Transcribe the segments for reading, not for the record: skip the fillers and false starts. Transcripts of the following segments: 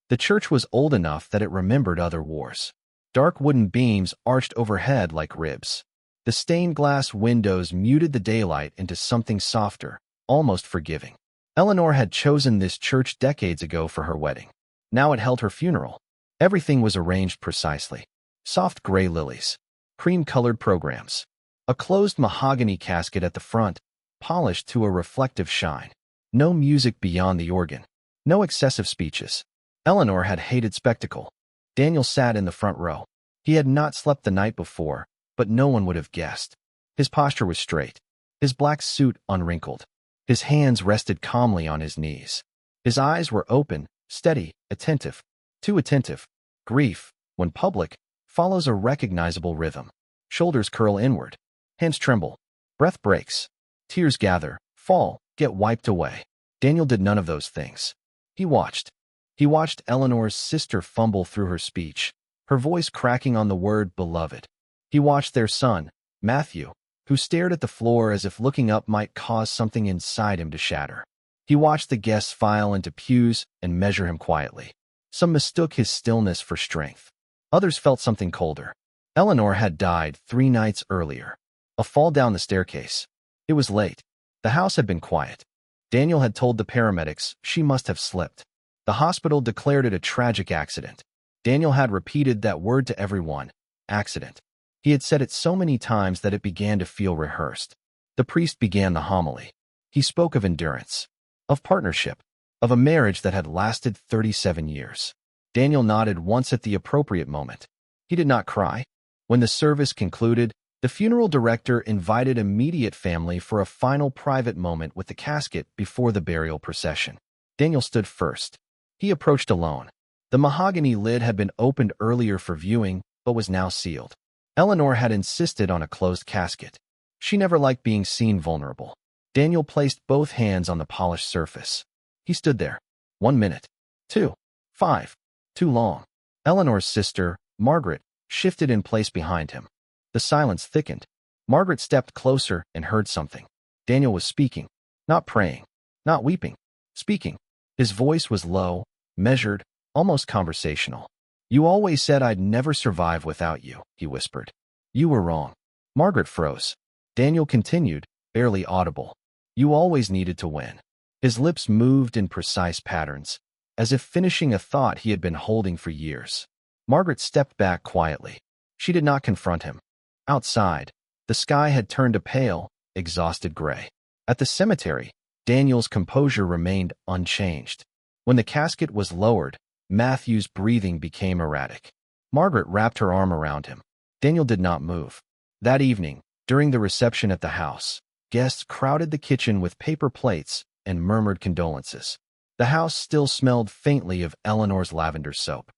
The church was old enough that it remembered other wars. Dark wooden beams arched overhead like ribs. The stained glass windows muted the daylight into something softer, almost forgiving. Eleanor had chosen this church decades ago for her wedding. Now it held her funeral. Everything was arranged precisely. Soft gray lilies, cream-colored programs, a closed mahogany casket at the front, polished to a reflective shine. No music beyond the organ. No excessive speeches. Eleanor had hated spectacle. Daniel sat in the front row. He had not slept the night before, but no one would have guessed. His posture was straight, his black suit unwrinkled. His hands rested calmly on his knees. His eyes were open, steady, attentive. Too attentive. Grief, when public, follows a recognizable rhythm. Shoulders curl inward. Hands tremble. Breath breaks. Tears gather, fall, get wiped away. Daniel did none of those things. He watched. He watched Eleanor's sister fumble through her speech, her voice cracking on the word beloved. He watched their son, Matthew, who stared at the floor as if looking up might cause something inside him to shatter. He watched the guests file into pews and measure him quietly. Some mistook his stillness for strength. Others felt something colder. Eleanor had died 3 nights earlier. A fall down the staircase. It was late. The house had been quiet. Daniel had told the paramedics she must have slipped. The hospital declared it a tragic accident. Daniel had repeated that word to everyone. Accident. He had said it so many times that it began to feel rehearsed. The priest began the homily. He spoke of endurance, of partnership, of a marriage that had lasted 37 years. Daniel nodded once at the appropriate moment. He did not cry. When the service concluded, the funeral director invited immediate family for a final private moment with the casket before the burial procession. Daniel stood first. He approached alone. The mahogany lid had been opened earlier for viewing, but was now sealed. Eleanor had insisted on a closed casket. She never liked being seen vulnerable. Daniel placed both hands on the polished surface. He stood there. 1 minute. 2. 5. Too long. Eleanor's sister, Margaret, shifted in place behind him. The silence thickened. Margaret stepped closer and heard something. Daniel was speaking. Not praying. Not weeping. Speaking. His voice was low, measured, almost conversational. "You always said I'd never survive without you," he whispered. "You were wrong." Margaret froze. Daniel continued, barely audible. "You always needed to win." His lips moved in precise patterns, as if finishing a thought he had been holding for years. Margaret stepped back quietly. She did not confront him. Outside, the sky had turned a pale, exhausted gray. At the cemetery, Daniel's composure remained unchanged. When the casket was lowered, Matthew's breathing became erratic. Margaret wrapped her arm around him. Daniel did not move. That evening, during the reception at the house, guests crowded the kitchen with paper plates and murmured condolences. The house still smelled faintly of Eleanor's lavender soap.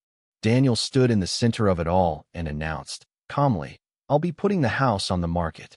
Daniel stood in the center of it all and announced, calmly, "I'll be putting the house on the market."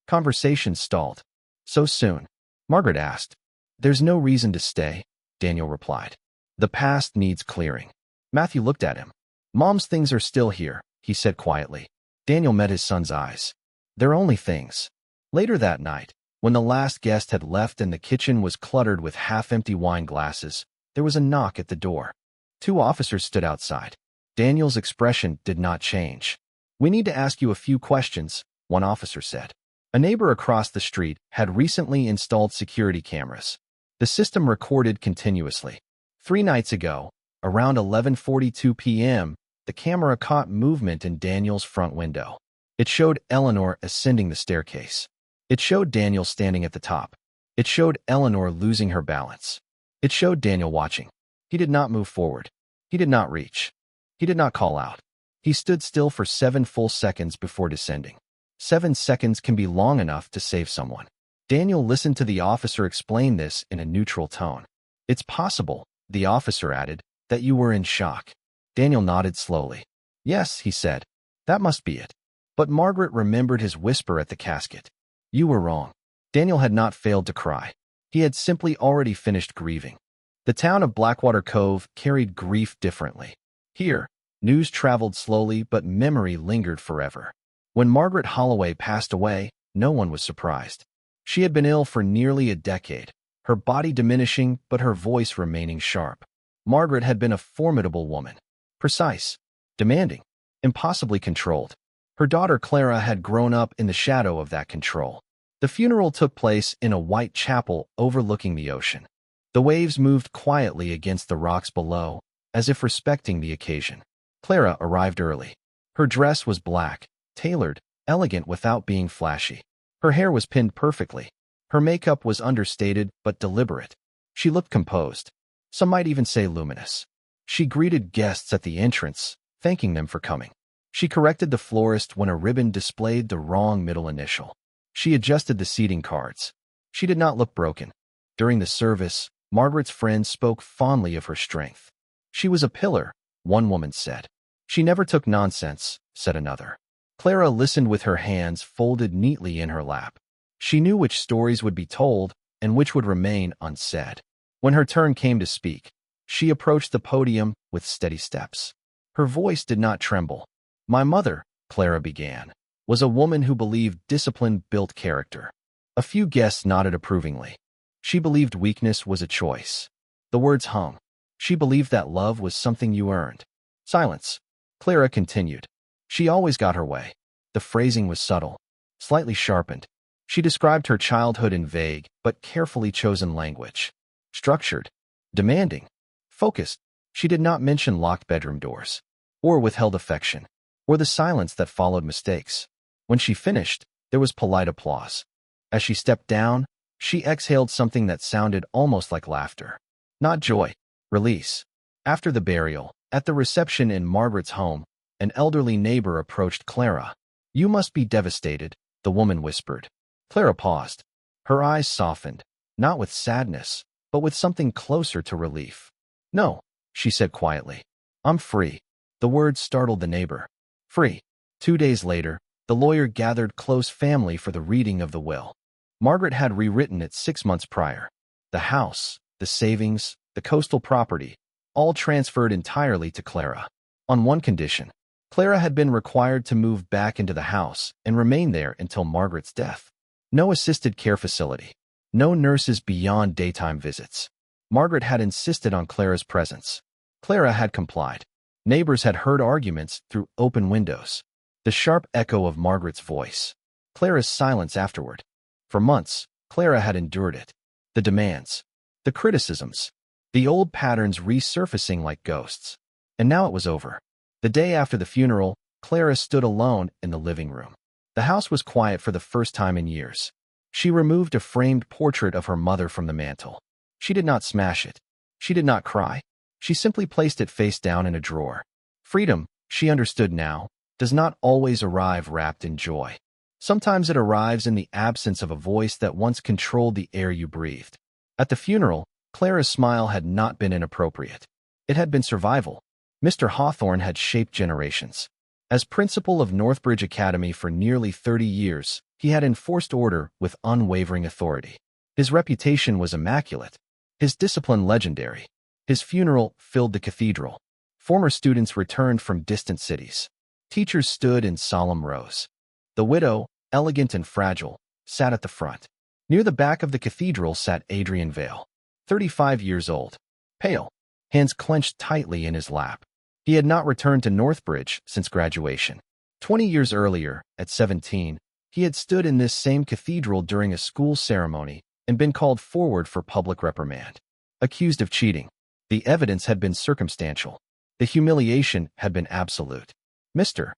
Conversation stalled. "So soon?" Margaret asked. "There's no reason to stay," Daniel replied. "The past needs clearing." Matthew looked at him. "Mom's things are still here," he said quietly. Daniel met his son's eyes. "They're only things." Later that night, when the last guest had left and the kitchen was cluttered with half-empty wine glasses, there was a knock at the door. 2 officers stood outside. Daniel's expression did not change. "We need to ask you a few questions," one officer said. A neighbor across the street had recently installed security cameras. The system recorded continuously. 3 nights ago, around 11:42 p.m., the camera caught movement in Daniel's front window. It showed Eleanor ascending the staircase. It showed Daniel standing at the top. It showed Eleanor losing her balance. It showed Daniel watching. He did not move forward. He did not reach. He did not call out. He stood still for 7 full seconds before descending. 7 seconds can be long enough to save someone. Daniel listened to the officer explain this in a neutral tone. "It's possible," the officer added, "that you were in shock." Daniel nodded slowly. "Yes," he said. "That must be it." But Margaret remembered his whisper at the casket. "You were wrong." Daniel had not failed to cry. He had simply already finished grieving. The town of Blackwater Cove carried grief differently. Here, news traveled slowly, but memory lingered forever. When Margaret Holloway passed away, no one was surprised. She had been ill for nearly a decade, her body diminishing but her voice remaining sharp. Margaret had been a formidable woman. Precise, demanding, impossibly controlled. Her daughter Clara had grown up in the shadow of that control. The funeral took place in a white chapel overlooking the ocean. The waves moved quietly against the rocks below, as if respecting the occasion. Clara arrived early. Her dress was black, tailored, elegant without being flashy. Her hair was pinned perfectly. Her makeup was understated but deliberate. She looked composed. Some might even say luminous. She greeted guests at the entrance, thanking them for coming. She corrected the florist when a ribbon displayed the wrong middle initial. She adjusted the seating cards. She did not look broken. During the service, Margaret's friends spoke fondly of her strength. She was a pillar, one woman said. She never took nonsense, said another. Clara listened with her hands folded neatly in her lap. She knew which stories would be told and which would remain unsaid. When her turn came to speak, she approached the podium with steady steps. Her voice did not tremble. My mother, Clara began, was a woman who believed discipline built character. A few guests nodded approvingly. She believed weakness was a choice. The words hung. She believed that love was something you earned. Silence. Clara continued. She always got her way. The phrasing was subtle, slightly sharpened. She described her childhood in vague but carefully chosen language. Structured, demanding, focused. She did not mention locked bedroom doors, or withheld affection, or the silence that followed mistakes. When she finished, there was polite applause. As she stepped down, she exhaled something that sounded almost like laughter. Not joy, release. After the burial, at the reception in Margaret's home, an elderly neighbor approached Clara. You must be devastated, the woman whispered. Clara paused. Her eyes softened, not with sadness, but with something closer to relief. No, she said quietly. I'm free. The word startled the neighbor. Free. 2 days later, the lawyer gathered close family for the reading of the will. Margaret had rewritten it 6 months prior. The house, the savings, the coastal property, all transferred entirely to Clara. On one condition, Clara had been required to move back into the house and remain there until Margaret's death. No assisted care facility. No nurses beyond daytime visits. Margaret had insisted on Clara's presence. Clara had complied. Neighbors had heard arguments through open windows. The sharp echo of Margaret's voice. Clara's silence afterward. For months, Clara had endured it. The demands. The criticisms. The old patterns resurfacing like ghosts. And now it was over. The day after the funeral, Clara stood alone in the living room. The house was quiet for the first time in years. She removed a framed portrait of her mother from the mantel. She did not smash it. She did not cry. She simply placed it face down in a drawer. Freedom, she understood now, does not always arrive wrapped in joy. Sometimes it arrives in the absence of a voice that once controlled the air you breathed. At the funeral, Clara's smile had not been inappropriate. It had been survival. Mr. Hawthorne had shaped generations. As principal of Northbridge Academy for nearly 30 years, he had enforced order with unwavering authority. His reputation was immaculate. His discipline legendary. His funeral filled the cathedral. Former students returned from distant cities. Teachers stood in solemn rows. The widow, elegant and fragile, sat at the front. Near the back of the cathedral sat Adrian Vale, 35 years old, pale, hands clenched tightly in his lap. He had not returned to Northbridge since graduation. 20 years earlier, at 17, he had stood in this same cathedral during a school ceremony and been called forward for public reprimand. Accused of cheating. The evidence had been circumstantial. The humiliation had been absolute. Mr.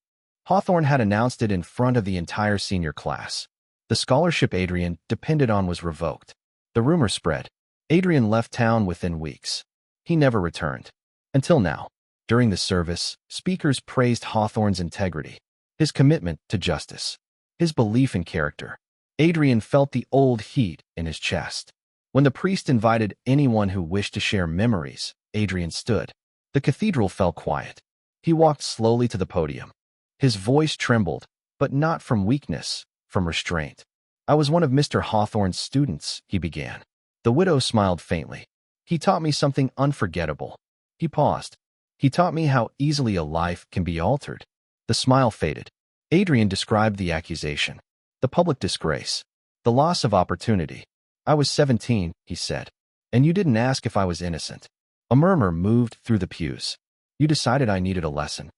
Hawthorne had announced it in front of the entire senior class. The scholarship Adrian depended on was revoked. The rumor spread. Adrian left town within weeks. He never returned. Until now. During the service, speakers praised Hawthorne's integrity, his commitment to justice, his belief in character. Adrian felt the old heat in his chest. When the priest invited anyone who wished to share memories, Adrian stood. The cathedral fell quiet. He walked slowly to the podium. His voice trembled, but not from weakness, from restraint. I was one of Mr. Hawthorne's students, he began. The widow smiled faintly. He taught me something unforgettable. He paused. He taught me how easily a life can be altered. The smile faded. Adrian described the accusation, the public disgrace, the loss of opportunity. I was 17, he said, and you didn't ask if I was innocent. A murmur moved through the pews. You decided I needed a lesson.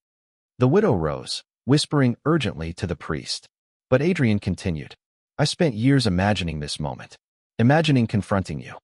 The widow rose, whispering urgently to the priest. But Adrian continued. I spent years imagining this moment. Imagining confronting you.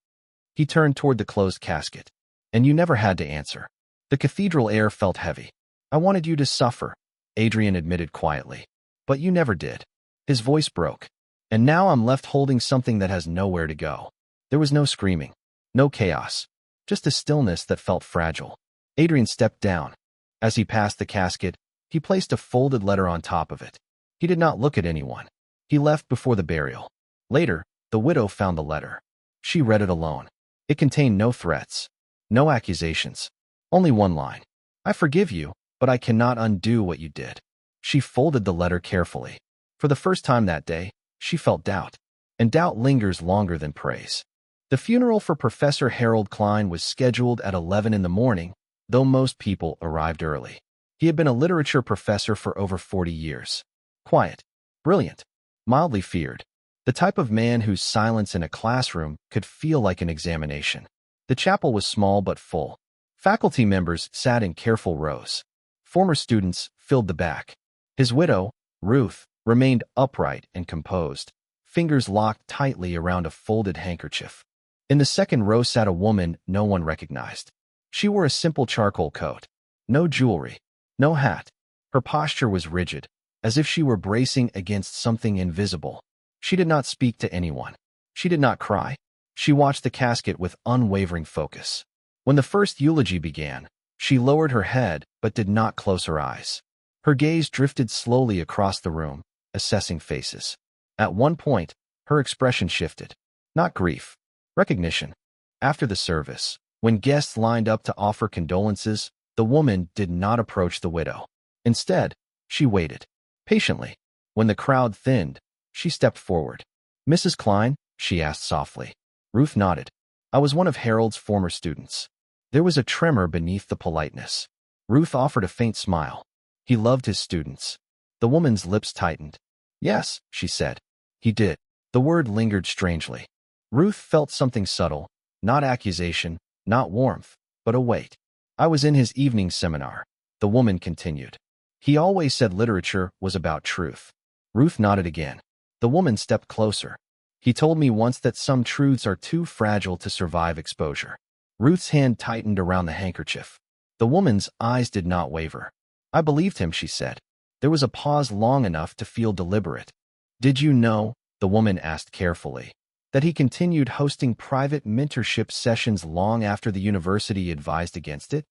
He turned toward the closed casket. And you never had to answer. The cathedral air felt heavy. I wanted you to suffer, Adrian admitted quietly. But you never did. His voice broke. And now I'm left holding something that has nowhere to go. There was no screaming. No chaos. Just a stillness that felt fragile. Adrian stepped down. As he passed the casket, he placed a folded letter on top of it. He did not look at anyone. He left before the burial. Later, the widow found the letter. She read it alone. It contained no threats. No accusations. Only one line. I forgive you, but I cannot undo what you did. She folded the letter carefully. For the first time that day, she felt doubt. And doubt lingers longer than praise. The funeral for Professor Harold Klein was scheduled at 11 in the morning, though most people arrived early. He had been a literature professor for over 40 years. Quiet. Brilliant. Mildly feared. The type of man whose silence in a classroom could feel like an examination. The chapel was small but full. Faculty members sat in careful rows. Former students filled the back. His widow, Ruth, remained upright and composed, fingers locked tightly around a folded handkerchief. In the second row sat a woman no one recognized. She wore a simple charcoal coat. No jewelry. No hat. Her posture was rigid, as if she were bracing against something invisible. She did not speak to anyone. She did not cry. She watched the casket with unwavering focus. When the first eulogy began, she lowered her head but did not close her eyes. Her gaze drifted slowly across the room, assessing faces. At one point, her expression shifted. Not grief. Recognition. After the service, when guests lined up to offer condolences, the woman did not approach the widow. Instead, she waited. Patiently. When the crowd thinned, she stepped forward. Mrs. Klein? She asked softly. Ruth nodded. I was one of Harold's former students. There was a tremor beneath the politeness. Ruth offered a faint smile. He loved his students. The woman's lips tightened. Yes, she said. He did. The word lingered strangely. Ruth felt something subtle, not accusation, not warmth, but a weight. I was in his evening seminar, the woman continued. He always said literature was about truth. Ruth nodded again. The woman stepped closer. He told me once that some truths are too fragile to survive exposure. Ruth's hand tightened around the handkerchief. The woman's eyes did not waver. I believed him, she said. There was a pause long enough to feel deliberate. Did you know, the woman asked carefully, that he continued hosting private mentorship sessions long after the university advised against it?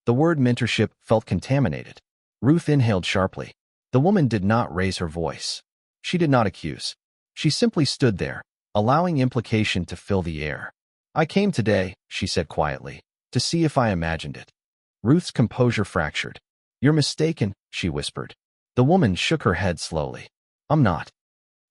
The word mentorship felt contaminated. Ruth inhaled sharply. The woman did not raise her voice. She did not accuse. She simply stood there, allowing implication to fill the air. I came today, she said quietly, to see if I imagined it. Ruth's composure fractured. You're mistaken, she whispered. The woman shook her head slowly. I'm not.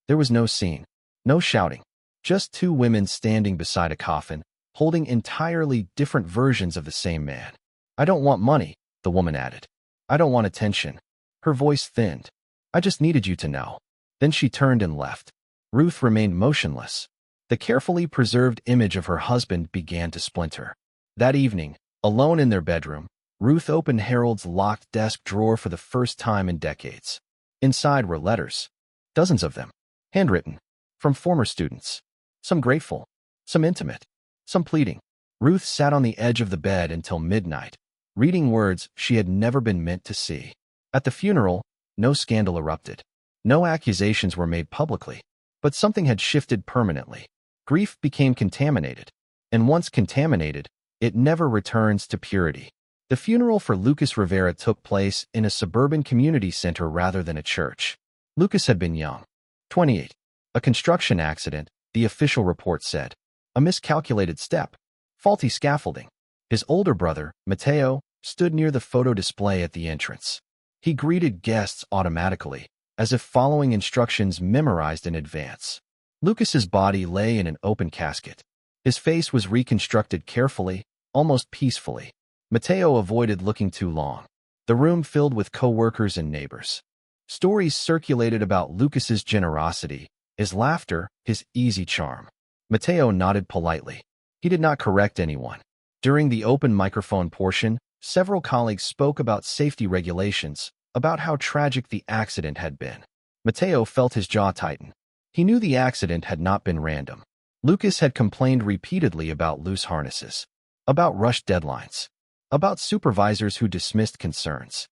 There was no scene, no shouting, just two women standing beside a coffin, holding entirely different versions of the same man. I don't want money, the woman added. I don't want attention. Her voice thinned. I just needed you to know. Then she turned and left. Ruth remained motionless. The carefully preserved image of her husband began to splinter. That evening, alone in their bedroom, Ruth opened Harold's locked desk drawer for the first time in decades. Inside were letters. Dozens of them. Handwritten. From former students. Some grateful. Some intimate. Some pleading. Ruth sat on the edge of the bed until midnight, reading words she had never been meant to see. At the funeral, no scandal erupted. No accusations were made publicly. But something had shifted permanently. Grief became contaminated. And once contaminated, it never returns to purity. The funeral for Lucas Rivera took place in a suburban community center rather than a church. Lucas had been young. 28. A construction accident, the official report said. A miscalculated step. Faulty scaffolding. His older brother, Mateo, stood near the photo display at the entrance. He greeted guests automatically, as if following instructions memorized in advance. Lucas's body lay in an open casket. His face was reconstructed carefully, almost peacefully. Mateo avoided looking too long. The room filled with co-workers and neighbors. Stories circulated about Lucas's generosity, his laughter, his easy charm. Mateo nodded politely. He did not correct anyone, During the open microphone portion, several colleagues spoke about safety regulations, about how tragic the accident had been. Mateo felt his jaw tighten. He knew the accident had not been random. Lucas had complained repeatedly about loose harnesses, about rushed deadlines, about supervisors who dismissed concerns.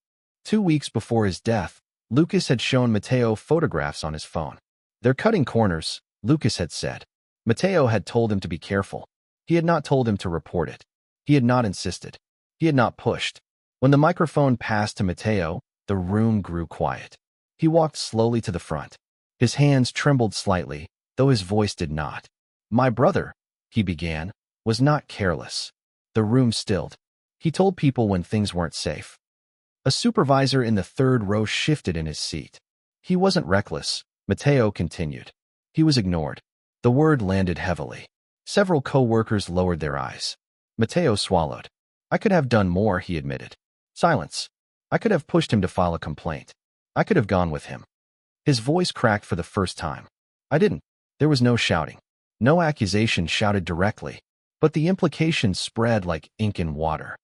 2 weeks before his death, Lucas had shown Mateo photographs on his phone. "They're cutting corners," Lucas had said. Mateo had told him to be careful. He had not told him to report it. He had not insisted. He had not pushed. When the microphone passed to Mateo, the room grew quiet. He walked slowly to the front. His hands trembled slightly, though his voice did not. "My brother," he began, "was not careless." The room stilled. He told people when things weren't safe. A supervisor in the third row shifted in his seat. "He wasn't reckless," Mateo continued. "He was ignored." The word landed heavily. Several co-workers lowered their eyes. Mateo swallowed. "I could have done more," he admitted. Silence. "I could have pushed him to file a complaint. I could have gone with him." His voice cracked for the first time. "I didn't." There was no shouting. No accusation shouted directly, but the implications spread like ink in water.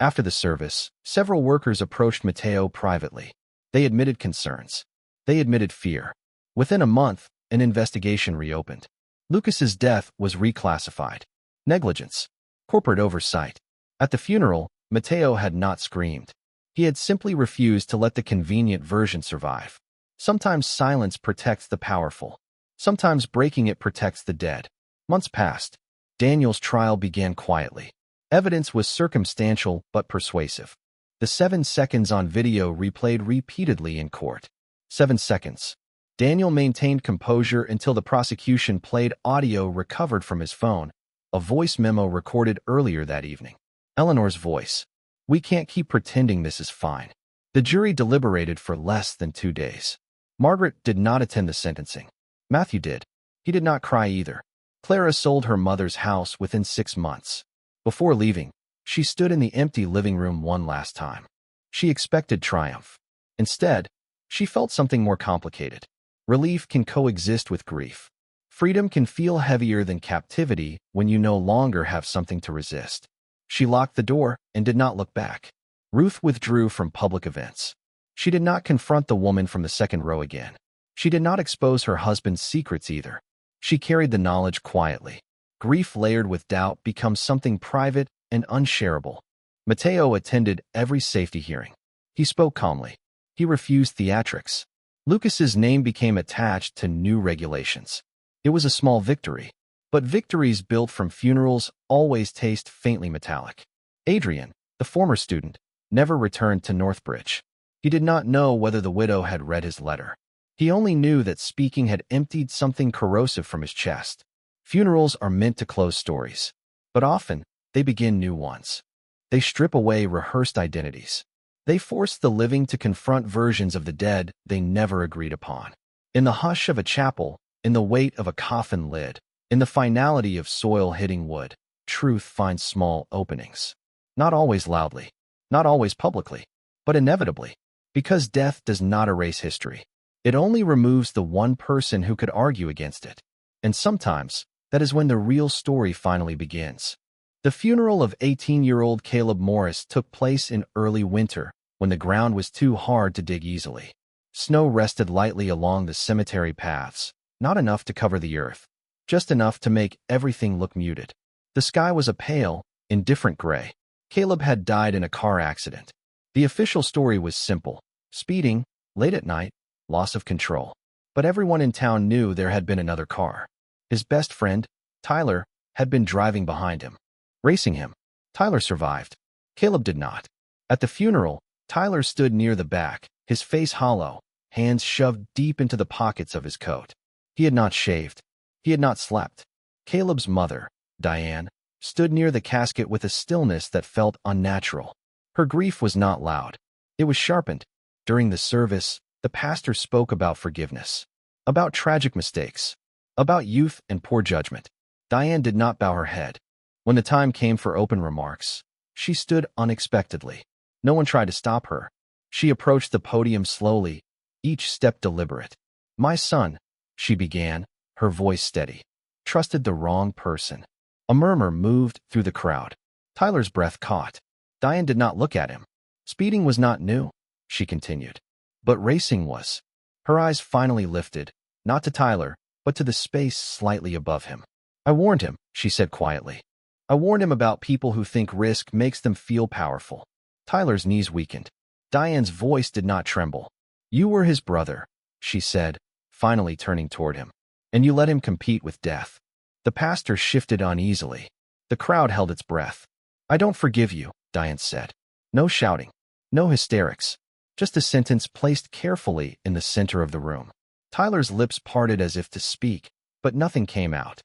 After the service, several workers approached Mateo privately. They admitted concerns. They admitted fear. Within a month, an investigation reopened. Lucas's death was reclassified. Negligence. Corporate oversight. At the funeral, Mateo had not screamed. He had simply refused to let the convenient version survive. Sometimes silence protects the powerful. Sometimes breaking it protects the dead. Months passed. Daniel's trial began quietly. Evidence was circumstantial but persuasive. The 7 seconds on video replayed repeatedly in court. 7 seconds. Daniel maintained composure until the prosecution played audio recovered from his phone, a voice memo recorded earlier that evening. Eleanor's voice. "We can't keep pretending this is fine." The jury deliberated for less than 2 days. Margaret did not attend the sentencing. Matthew did. He did not cry either. Clara sold her mother's house within 6 months. Before leaving, she stood in the empty living room one last time. She expected triumph. Instead, she felt something more complicated. Relief can coexist with grief. Freedom can feel heavier than captivity when you no longer have something to resist. She locked the door and did not look back. Ruth withdrew from public events. She did not confront the woman from the second row again. She did not expose her husband's secrets either. She carried the knowledge quietly. Grief layered with doubt becomes something private and unshareable. Mateo attended every safety hearing. He spoke calmly. He refused theatrics. Lucas's name became attached to new regulations. It was a small victory, but victories built from funerals always taste faintly metallic. Adrian, the former student, never returned to Northbridge. He did not know whether the widow had read his letter. He only knew that speaking had emptied something corrosive from his chest. Funerals are meant to close stories, but often they begin new ones. They strip away rehearsed identities. They force the living to confront versions of the dead they never agreed upon. In the hush of a chapel, in the weight of a coffin lid, in the finality of soil hitting wood, truth finds small openings. Not always loudly, not always publicly, but inevitably, because death does not erase history. It only removes the one person who could argue against it. And sometimes, that is when the real story finally begins. The funeral of 18-year-old Caleb Morris took place in early winter, when the ground was too hard to dig easily. Snow rested lightly along the cemetery paths, not enough to cover the earth, just enough to make everything look muted. The sky was a pale, indifferent gray. Caleb had died in a car accident. The official story was simple: speeding, late at night, loss of control. But everyone in town knew there had been another car. His best friend, Tyler, had been driving behind him, racing him. Tyler survived. Caleb did not. At the funeral, Tyler stood near the back, his face hollow, hands shoved deep into the pockets of his coat. He had not shaved. He had not slept. Caleb's mother, Diane, stood near the casket with a stillness that felt unnatural. Her grief was not loud. It was sharpened. During the service, the pastor spoke about forgiveness, about tragic mistakes, about youth and poor judgment. Diane did not bow her head. When the time came for open remarks, she stood unexpectedly. No one tried to stop her. She approached the podium slowly, each step deliberate. "My son," she began, her voice steady, "trusted the wrong person." A murmur moved through the crowd. Tyler's breath caught. Diane did not look at him. Speeding was not new, she continued. But racing was. Her eyes finally lifted, not to Tyler, but to the space slightly above him. I warned him, she said quietly. I warned him about people who think risk makes them feel powerful. Tyler's knees weakened. Diane's voice did not tremble. You were his brother, she said, finally turning toward him. And you let him compete with death. The pastor shifted uneasily. The crowd held its breath. I don't forgive you, Diane said. No shouting. No hysterics. Just a sentence placed carefully in the center of the room. Tyler's lips parted as if to speak, but nothing came out.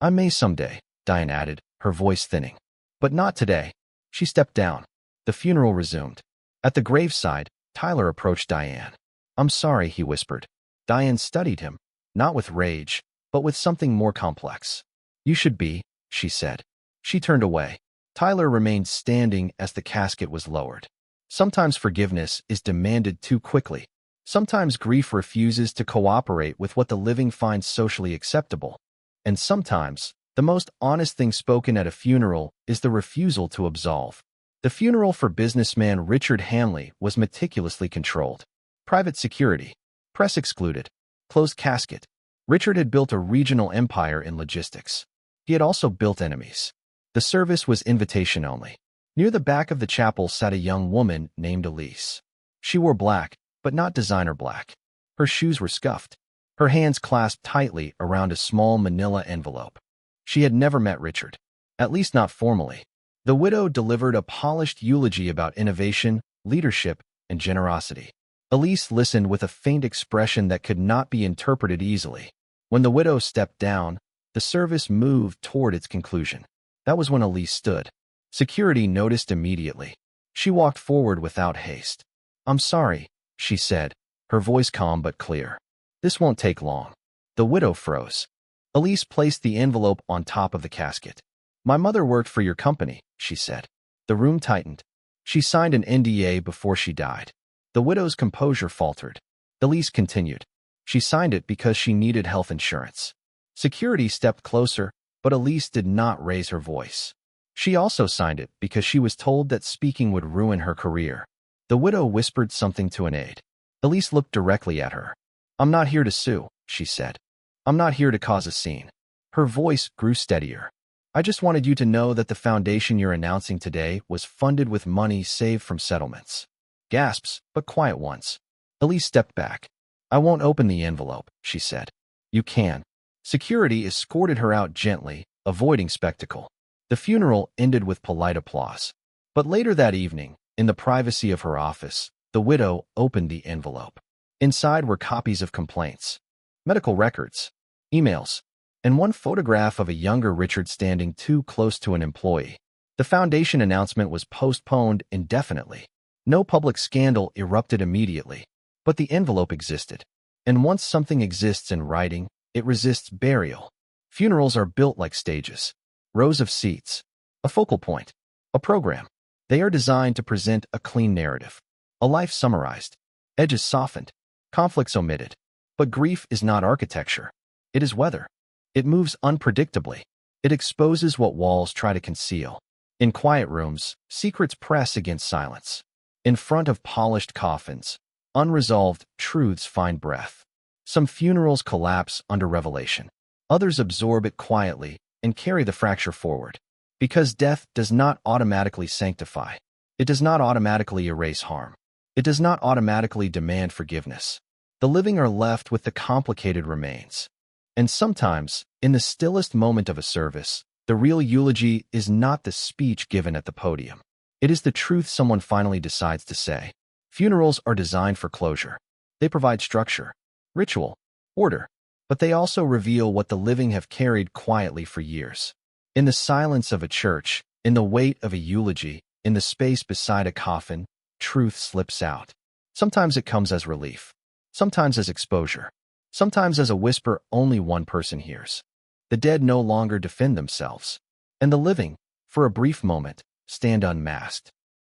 I may someday, Diane added, her voice thinning. But not today. She stepped down. The funeral resumed. At the graveside, Tyler approached Diane. I'm sorry, he whispered. Diane studied him, not with rage, but with something more complex. You should be, she said. She turned away. Tyler remained standing as the casket was lowered. Sometimes forgiveness is demanded too quickly. Sometimes grief refuses to cooperate with what the living finds socially acceptable. And sometimes, the most honest thing spoken at a funeral is the refusal to absolve. The funeral for businessman Richard Hanley was meticulously controlled. Private security. Press excluded. Closed casket. Richard had built a regional empire in logistics. He had also built enemies. The service was invitation only. Near the back of the chapel sat a young woman named Elise. She wore black, but not designer black. Her shoes were scuffed. Her hands clasped tightly around a small manila envelope. She had never met Richard, at least not formally. The widow delivered a polished eulogy about innovation, leadership, and generosity. Elise listened with a faint expression that could not be interpreted easily. When the widow stepped down, the service moved toward its conclusion. That was when Elise stood. Security noticed immediately. She walked forward without haste. I'm sorry, she said, her voice calm but clear. This won't take long. The widow froze. Elise placed the envelope on top of the casket. My mother worked for your company, she said. The room tightened. She signed an NDA before she died. The widow's composure faltered. Elise continued. She signed it because she needed health insurance. Security stepped closer, but Elise did not raise her voice. She also signed it because she was told that speaking would ruin her career. The widow whispered something to an aide. Elise looked directly at her. I'm not here to sue, she said. I'm not here to cause a scene. Her voice grew steadier. I just wanted you to know that the foundation you're announcing today was funded with money saved from settlements. Gasps, but quiet ones. Elise stepped back. I won't open the envelope, she said. You can. Security escorted her out gently, avoiding spectacle. The funeral ended with polite applause. But later that evening, in the privacy of her office, the widow opened the envelope. Inside were copies of complaints, medical records, emails, and one photograph of a younger Richard standing too close to an employee. The foundation announcement was postponed indefinitely. No public scandal erupted immediately, but the envelope existed. And once something exists in writing, it resists burial. Funerals are built like stages. Rows of seats. A focal point. A program. They are designed to present a clean narrative. A life summarized. Edges softened. Conflicts omitted. But grief is not architecture. It is weather. It moves unpredictably. It exposes what walls try to conceal. In quiet rooms, secrets press against silence. In front of polished coffins, unresolved truths find breath. Some funerals collapse under revelation. Others absorb it quietly and carry the fracture forward. Because death does not automatically sanctify. It does not automatically erase harm. It does not automatically demand forgiveness. The living are left with the complicated remains. And sometimes, in the stillest moment of a service, the real eulogy is not the speech given at the podium. It is the truth someone finally decides to say. Funerals are designed for closure. They provide structure, ritual, order, but they also reveal what the living have carried quietly for years. In the silence of a church, in the weight of a eulogy, in the space beside a coffin, truth slips out. Sometimes it comes as relief. Sometimes as exposure. Sometimes as a whisper only one person hears. The dead no longer defend themselves. And the living, for a brief moment, stand unmasked.